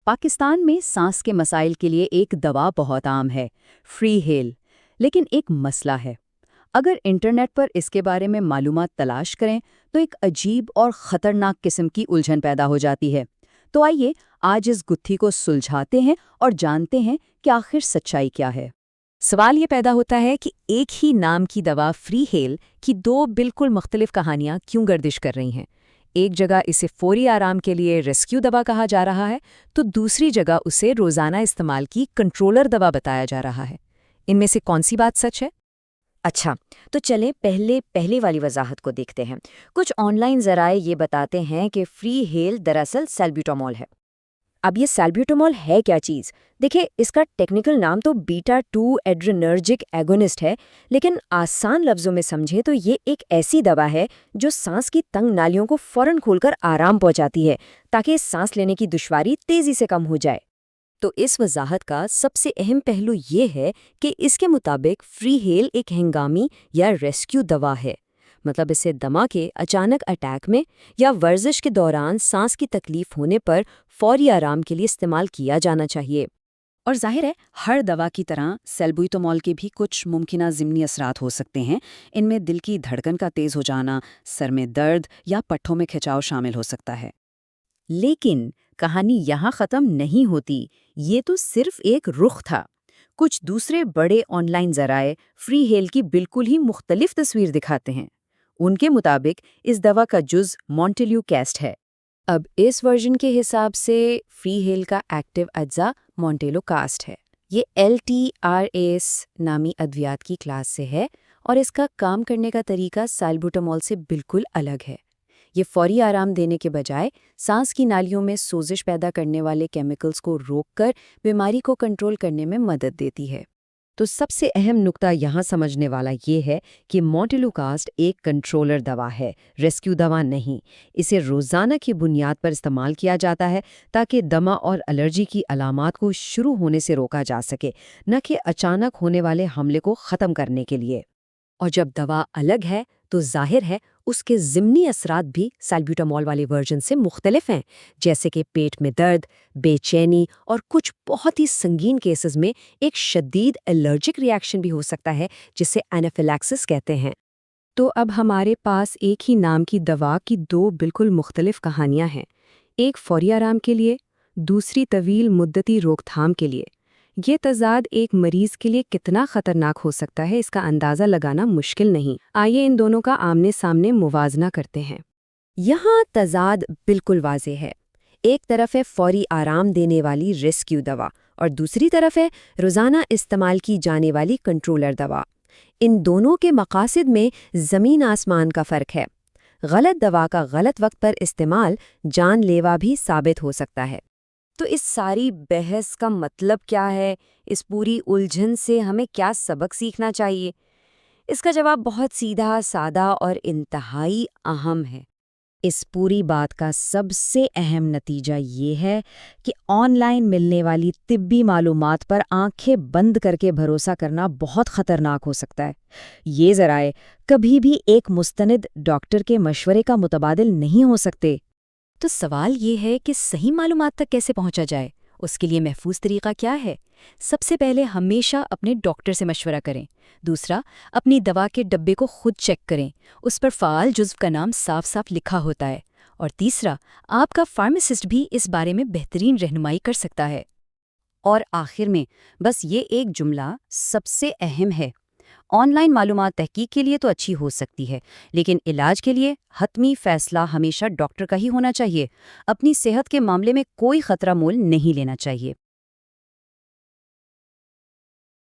پاکستان میں سانس کے مسائل کے لیے ایک دوا بہت عام ہے، فری ہیل۔ لیکن ایک مسئلہ ہے۔ اگر انٹرنیٹ پر اس کے بارے میں معلومات تلاش کریں تو ایک عجیب اور خطرناک قسم کی الجھن پیدا ہو جاتی ہے۔ تو آئیے آج اس گتھی کو سلجھاتے ہیں اور جانتے ہیں کہ آخر سچائی کیا ہے۔ سوال یہ پیدا ہوتا ہے کہ ایک ہی نام کی دوا فری ہیل کی دو بالکل مختلف کہانیاں کیوں گردش کر رہی ہیں؟ ایک جگہ اسے فوری آرام کے لیے ریسکیو دوا کہا جا رہا ہے تو دوسری جگہ اسے روزانہ استعمال کی کنٹرولر دوا بتایا جا رہا ہے۔ ان میں سے کون سی بات سچ ہے؟ اچھا، تو چلیں پہلے والی وضاحت کو دیکھتے ہیں۔ کچھ آن لائن ذرائع یہ بتاتے ہیں کہ فری ہیل دراصل سیلبیوٹامول ہے۔ اب یہ سیلبیوٹامول ہے کیا چیز؟ دیکھیں، اس کا ٹیکنیکل نام تو بیٹا 2 ایڈرینرجک ایگونسٹ ہے، لیکن آسان لفظوں میں سمجھیں تو یہ ایک ایسی دوا ہے جو سانس کی تنگ نالیوں کو فوراً کھول کر آرام پہنچاتی ہے تاکہ سانس لینے کی دشواری تیزی سے کم ہو جائے۔ تو اس وضاحت کا سب سے اہم پہلو یہ ہے کہ اس کے مطابق فری ہیل ایک ہنگامی یا ریسکیو دوا ہے، مطلب اسے دمہ کے اچانک اٹیک میں یا ورزش کے دوران سانس کی تکلیف ہونے پر فوری آرام کے لیے استعمال کیا جانا چاہیے۔ اور ظاہر ہے ہر دوا کی طرح سیلبیوٹامول کے بھی کچھ ممکنہ ضمنی اثرات ہو سکتے ہیں۔ ان میں دل کی دھڑکن کا تیز ہو جانا، سر میں درد یا پٹھوں میں کھچاؤ شامل ہو سکتا ہے۔ لیکن کہانی یہاں ختم نہیں ہوتی، یہ تو صرف ایک رخ تھا۔ کچھ دوسرے بڑے آن لائن ذرائع فری ہیل کی بالکل ہی مختلف تصویر دکھاتے ہیں۔ ان کے مطابق اس دوا کا جز مونٹیلیو کیسٹ ہے۔ اب اس ورژن کے حساب سے فری ہیل کا ایکٹیو اجزاء مونٹیلو کاسٹ ہے۔ یہ LTRAS نامی ادویات کی کلاس سے ہے اور اس کا کام کرنے کا طریقہ سیلبیوٹامول سے بالکل الگ ہے۔ یہ فوری آرام دینے کے بجائے سانس کی نالیوں میں سوزش پیدا کرنے والے کیمیکلز کو روک کر بیماری کو کنٹرول کرنے میں مدد دیتی ہے۔ تو سب سے اہم نقطہ یہاں سمجھنے والا یہ ہے کہ مونٹیلو کاسٹ ایک کنٹرولر دوا ہے، ریسکیو دوا نہیں۔ اسے روزانہ کی بنیاد پر استعمال کیا جاتا ہے تاکہ دمہ اور الرجی کی علامات کو شروع ہونے سے روکا جا سکے، نہ کہ اچانک ہونے والے حملے کو ختم کرنے کے لیے۔ اور جب دوا الگ ہے تو ظاہر ہے اس کے ضمنی اثرات بھی سیلبیوٹامول والے ورژن سے مختلف ہیں، جیسے کہ پیٹ میں درد، بے چینی اور کچھ بہت ہی سنگین کیسز میں ایک شدید الرجک ری ایکشن بھی ہو سکتا ہے جسے اینافیلیکسس کہتے ہیں۔ تو اب ہمارے پاس ایک ہی نام کی دوا کی دو بالکل مختلف کہانیاں ہیں، ایک فوری آرام کے لیے، دوسری طویل مدتی روک تھام کے لیے۔ یہ تضاد ایک مریض کے لیے کتنا خطرناک ہو سکتا ہے اس کا اندازہ لگانا مشکل نہیں۔ آئیے ان دونوں کا آمنے سامنے موازنہ کرتے ہیں۔ یہاں تضاد بالکل واضح ہے۔ ایک طرف ہے فوری آرام دینے والی ریسکیو دوا اور دوسری طرف ہے روزانہ استعمال کی جانے والی کنٹرولر دوا۔ ان دونوں کے مقاصد میں زمین آسمان کا فرق ہے۔ غلط دوا کا غلط وقت پر استعمال جان لیوا بھی ثابت ہو سکتا ہے۔ تو اس ساری بحث کا مطلب کیا ہے؟ اس پوری الجھن سے ہمیں کیا سبق سیکھنا چاہیے؟ اس کا جواب بہت سیدھا سادہ اور انتہائی اہم ہے۔ اس پوری بات کا سب سے اہم نتیجہ یہ ہے کہ آن لائن ملنے والی طبی معلومات پر آنکھیں بند کر کے بھروسہ کرنا بہت خطرناک ہو سکتا ہے۔ یہ ذرائع کبھی بھی ایک مستند ڈاکٹر کے مشورے کا متبادل نہیں ہو سکتے۔ تو سوال یہ ہے کہ صحیح معلومات تک کیسے پہنچا جائے؟ اس کے لیے محفوظ طریقہ کیا ہے؟ سب سے پہلے ہمیشہ اپنے ڈاکٹر سے مشورہ کریں۔ دوسرا، اپنی دوا کے ڈبے کو خود چیک کریں، اس پر فعال جزو کا نام صاف صاف لکھا ہوتا ہے۔ اور تیسرا، آپ کا فارماسسٹ بھی اس بارے میں بہترین رہنمائی کر سکتا ہے۔ اور آخر میں بس یہ ایک جملہ سب سے اہم ہے، آن لائن معلومات تحقیق کے لیے تو اچھی ہو سکتی ہے، لیکن علاج کے لیے حتمی فیصلہ ہمیشہ ڈاکٹر کا ہی ہونا چاہیے۔ اپنی صحت کے معاملے میں کوئی خطرہ مول نہیں لینا چاہیے۔